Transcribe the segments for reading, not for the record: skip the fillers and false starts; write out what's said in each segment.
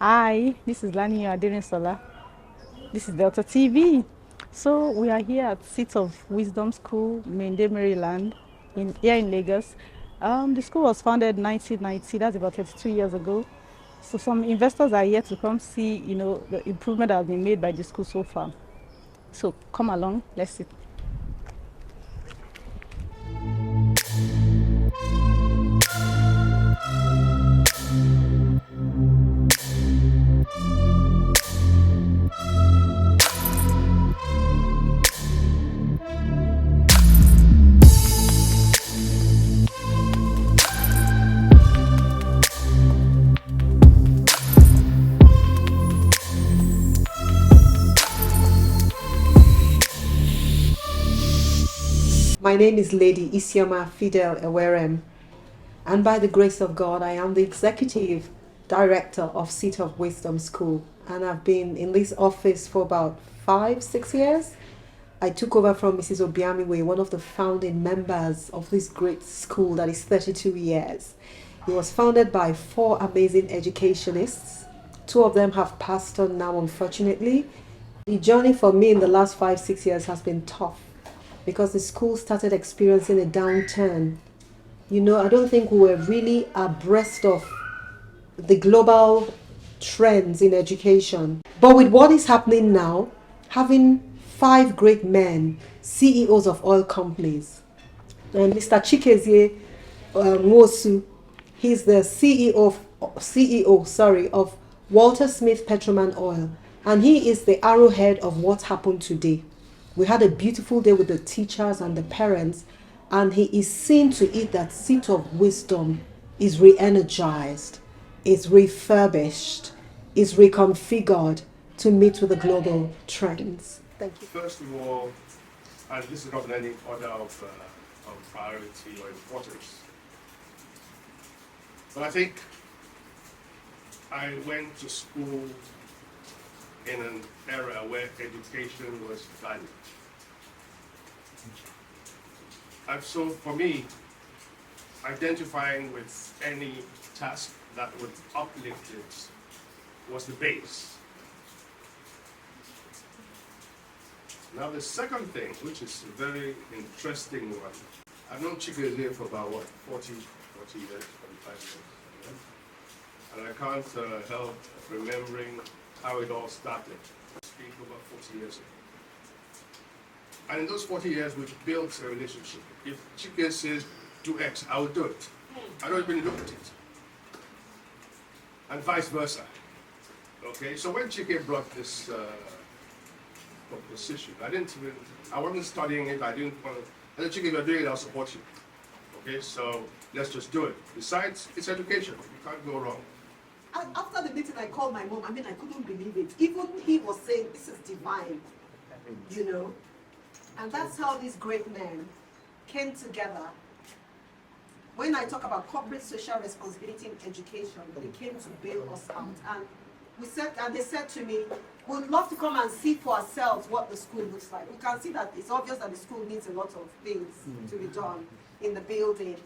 Hi, this is Lani Aderinsola. This is Delta TV. So we are here at Seat of Wisdom School, Mende, Maryland, here in Lagos. The school was founded in 1990. That's about 32 years ago. So some investors are here to come see, the improvement that has been made by the school so far. So come along, let's see. My name is Lady Isioma Fidel Ewerem, and by the grace of God, I am the Executive Director of Seat of Wisdom School, and I've been in this office for about 5-6 years. I took over from Mrs. Obiamiwe, one of the founding members of this great school that is 32 years. It was founded by 4 amazing educationists. 2 of them have passed on now, unfortunately. The journey for me in the last 5-6 years has been tough because the school started experiencing a downturn. I don't think we were really abreast of the global trends in education. But with what is happening now, having 5 great men, CEOs of oil companies, and Mr. Chikezie Nwosu, he's the CEO of Walter Smith Petroman Oil, and he is the arrowhead of what happened today. We had a beautiful day with the teachers and the parents, and he is seen to it that Seat of Wisdom is re-energized, is refurbished, is reconfigured to meet with the global trends. Thank you. First of all, and this is not in any order of priority or importance, but I think I went to school in an era where education was valued. And so for me, identifying with any task that would uplift it was the base. Now the second thing, which is a very interesting one, I've known Chikezie for about 40 years, 45 years. And I can't help remembering how it all started. I speak about 40 years ago. And in those 40 years, we've built a relationship. If Chike says do X, I will do it. I don't even look at it. And vice versa. Okay, so when Chike brought this proposition, I wasn't studying it, I didn't want to, I said, Chike, if you're doing it, I'll support you. Okay, so let's just do it. Besides, it's education, you can't go wrong. After the meeting, I called my mom. I couldn't believe it. Even he was saying, this is divine, And that's how these great men came together. When I talk about corporate social responsibility in education, they came to bail us out. And they said to me, we'd love to come and see for ourselves what the school looks like. We can see that it's obvious that the school needs a lot of things to be done in the building.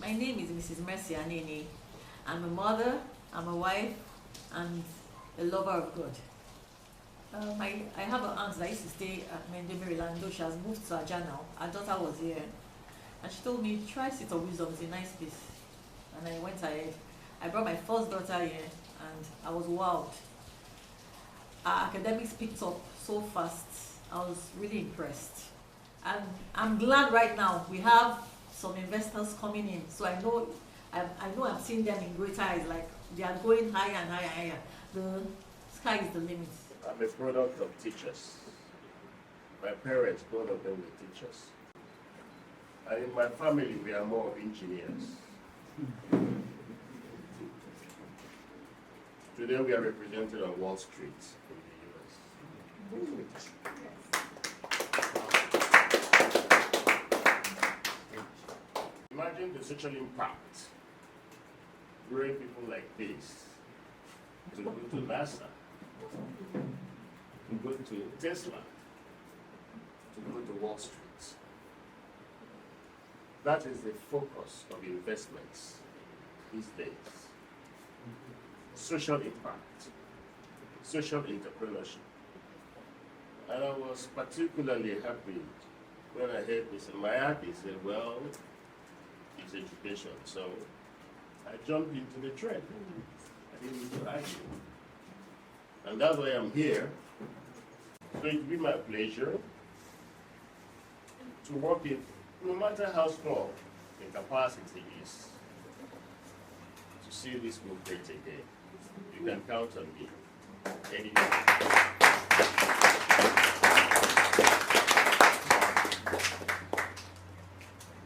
My name is Mrs. Mercy Anini. I'm a mother, I'm a wife, and a lover of God. I have an aunt that used to stay at Mende, Maryland, though she has moved to Aja now. Her daughter was here, and she told me, try Seat of Wisdom, it's a nice place. And I went ahead. I brought my first daughter here, and I was wowed. Our academics picked up so fast. I was really impressed. And I'm glad right now we have some investors coming in, so I know I'm seeing them in greater eyes, like they are going higher and higher and higher. The sky is the limit. I'm a product of teachers. My parents, both of them were teachers. And in my family, we are more engineers. Today we are represented on Wall Street in the US. Imagine the social impact. Great people like this to go to NASA, to go to Tesla, to go to Wall Street. That is the focus of investments these days. social impact, social entrepreneurship. And I was particularly happy when I heard this. And my happy said, well, it's education. So I jumped into the train. I didn't need to argue. And that's why I'm here. So it will be my pleasure to work in, no matter how small the capacity is, to see this move great again. You can count on me anytime.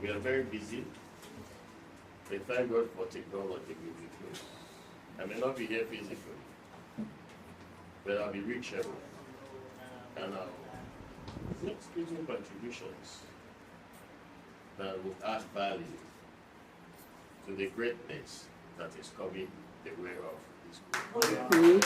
We are very busy. We thank God for technology. I may not be here physically, but I'll be reachable. And I'll make little contributions that will add value to the greatness that is coming the way of this group.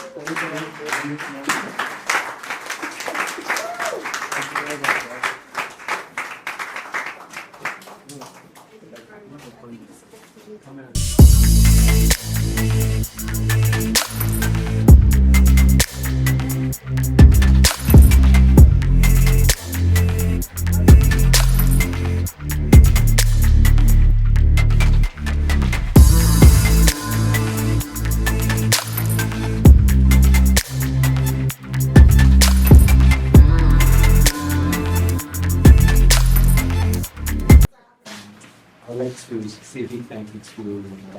I'd like to say a big thank you to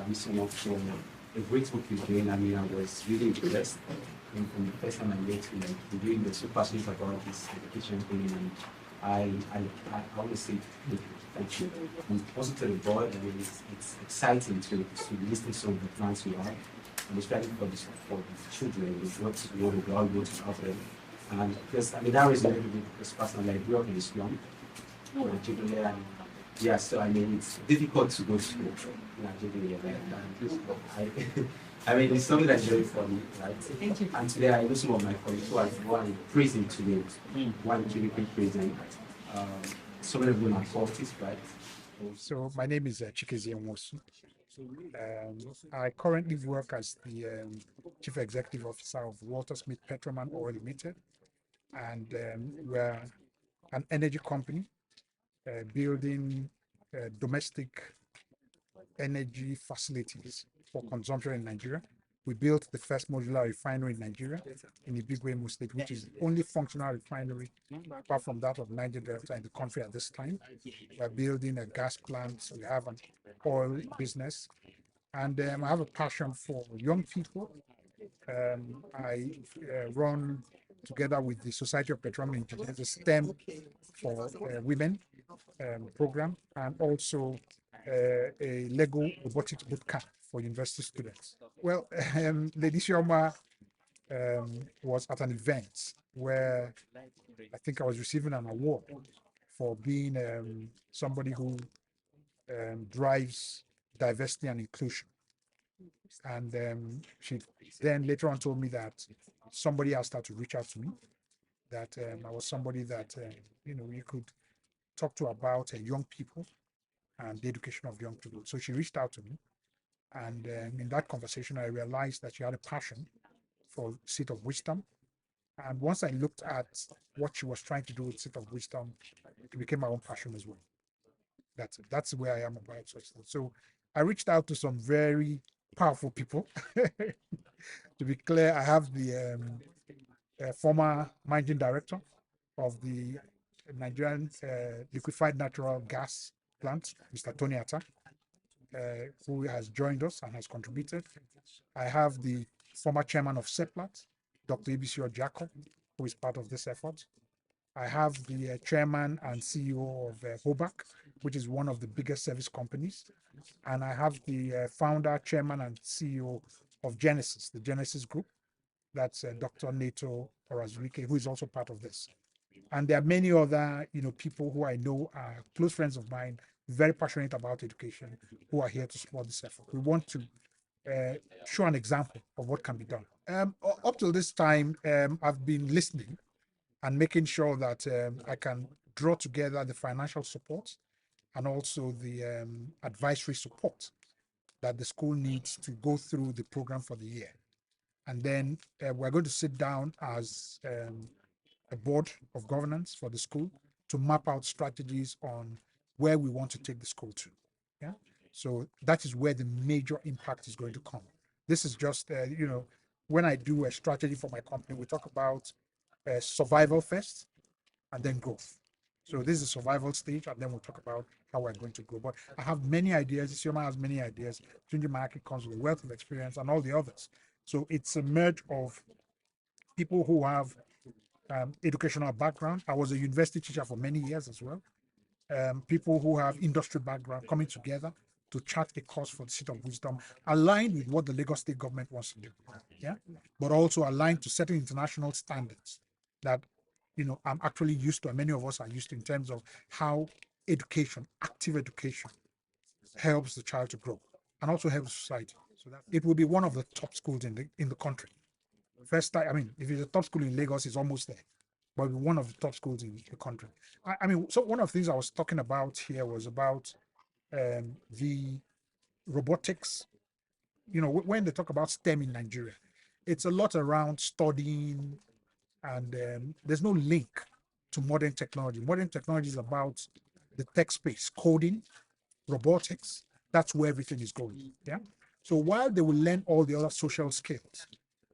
Mr. for the great work he's doing. I mean, I was really impressed from the first time I met him, like, he's doing the so passionate about this education thing. And I always say thank you. And also to the board, I mean, it's exciting to listen to some of the plans we have, and especially for the children, with what we all want to offer. And because, I mean, that was a little bit because personally, I grew up in Islam, Nigeria, and yeah, so I mean, it's difficult to go to school in Nigeria, right? I mean, it's something that's very funny, right? And today I know some of my colleagues who are praising today, one keeping praising. Some of them are 40s, right? So my name is Chikezi Nwosu. I currently work as the Chief Executive Officer of Walter Smith Petroman Oil Limited, and we're an energy company building domestic energy facilities for consumption in Nigeria. We built the first modular refinery in Nigeria in Ibigwe State, which is the only functional refinery apart from that of Niger Delta in the country at this time. We're building a gas plant. We have an oil business, and I have a passion for young people. I run together with the Society of Petroleum Engineers, the STEM for women program, and also a Lego robotics bootcamp for university students. Well, Lady Shioma was at an event where I think I was receiving an award for being somebody who drives diversity and inclusion. And she then later on told me that somebody asked her to reach out to me, that I was somebody that you could talk to about young people and the education of young people. So she reached out to me, and in that conversation, I realized that she had a passion for Seat of Wisdom. And once I looked at what she was trying to do with Seat of Wisdom, it became my own passion as well. That's where I am about such things. So I reached out to some very powerful people. To be clear, I have the former managing director of the Nigerian liquefied natural gas plant, Mr. Tony Atta, who has joined us and has contributed. I have the former chairman of SEPLAT, Dr. Ibisio Jacob, who is part of this effort. I have the chairman and CEO of HOBAC, which is one of the biggest service companies. And I have the founder, chairman, and CEO of Genesis, the Genesis Group. That's Dr. Neto Orazulike, who is also part of this. And there are many other, people who I know are close friends of mine, very passionate about education, who are here to support this effort. We want to show an example of what can be done. Up till this time, I've been listening and making sure that I can draw together the financial support and also the advisory support that the school needs to go through the program for the year. And then we're going to sit down as a board of governance for the school to map out strategies on where we want to take the school to. Yeah. So that is where the major impact is going to come. This is just, when I do a strategy for my company, we talk about survival first and then growth. So this is a survival stage, and then we'll talk about how we're going to grow. But I have many ideas. Isioma has many ideas. Tunji Market comes with a wealth of experience and all the others. So it's a merge of people who have educational background. I was a university teacher for many years as well. People who have industry background coming together to chart a course for the Seat of Wisdom, aligned with what the Lagos State government wants to do. Yeah, but also aligned to certain international standards that I'm actually used to, and many of us are used to, in terms of how education, active education, helps the child to grow and also helps society. So that it will be one of the top schools in the country. First time, I mean, if it's a top school in Lagos, it's almost there, but one of the top schools in the country. So one of the things I was talking about here was about the robotics. When they talk about STEM in Nigeria, it's a lot around studying, and there's no link to modern technology. Modern technology is about the tech space, coding, robotics. That's where everything is going. Yeah. So while they will learn all the other social skills,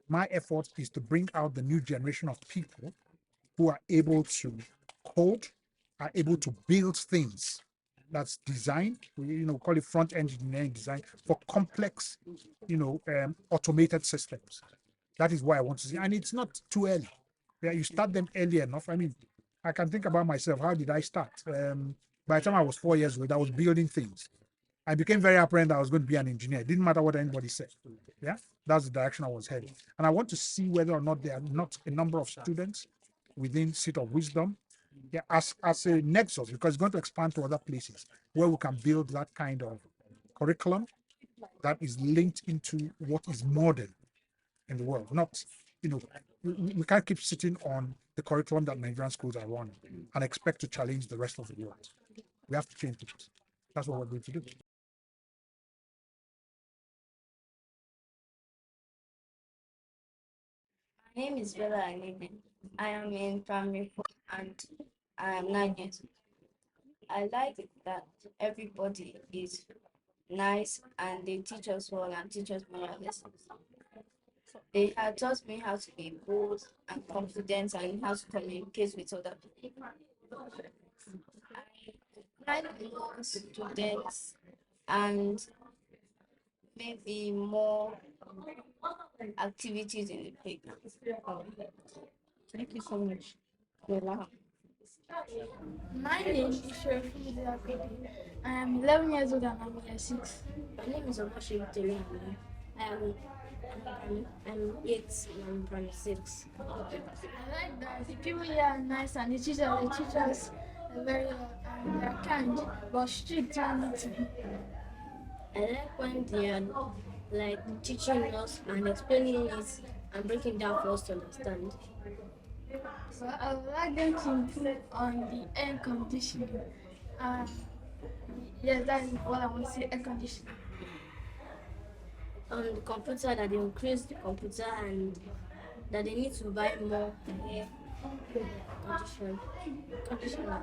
my effort is to bring out the new generation of people who are able to code, are able to build things that's designed, we call it front end engineering design for complex, automated systems. That is why I want to see, and it's not too early. Yeah, you start them early enough. I mean, I can think about myself. How did I start? By the time I was 4 years old, I was building things. I became very apparent that I was going to be an engineer. It didn't matter what anybody said. Yeah, that's the direction I was heading. And I want to see whether or not there are not a number of students within Seat of Wisdom, yeah, as a nexus, because it's going to expand to other places where we can build that kind of curriculum that is linked into what is modern in the world. Not, we can't keep sitting on the curriculum that Nigerian schools are running and expect to challenge the rest of the world. We have to change it. That's what we're going to do. My name is Bella Anene. I am in primary 4 and I am 9 years old. I like that everybody is nice and they teach us well and teach us moral lessons. They have taught me how to be bold and confident and how to communicate with other people. I like more students and maybe more activities in the playground. Thank you so much, Bella. My name is Sherifu Akodi. I am 11 years old and I'm in year 6. My name is Omashi Victoria. I'm 8 and I'm primary 6. I like that the people here are nice and the teachers are very and they are kind but strict when need to be. I like when they are like teaching us and explaining it and breaking down for us to understand. So I would like them to improve on the air conditioning. Uh, yes, that is what I want to say, air conditioning. On the computer, that they increase the computer and that they need to buy more air conditioner.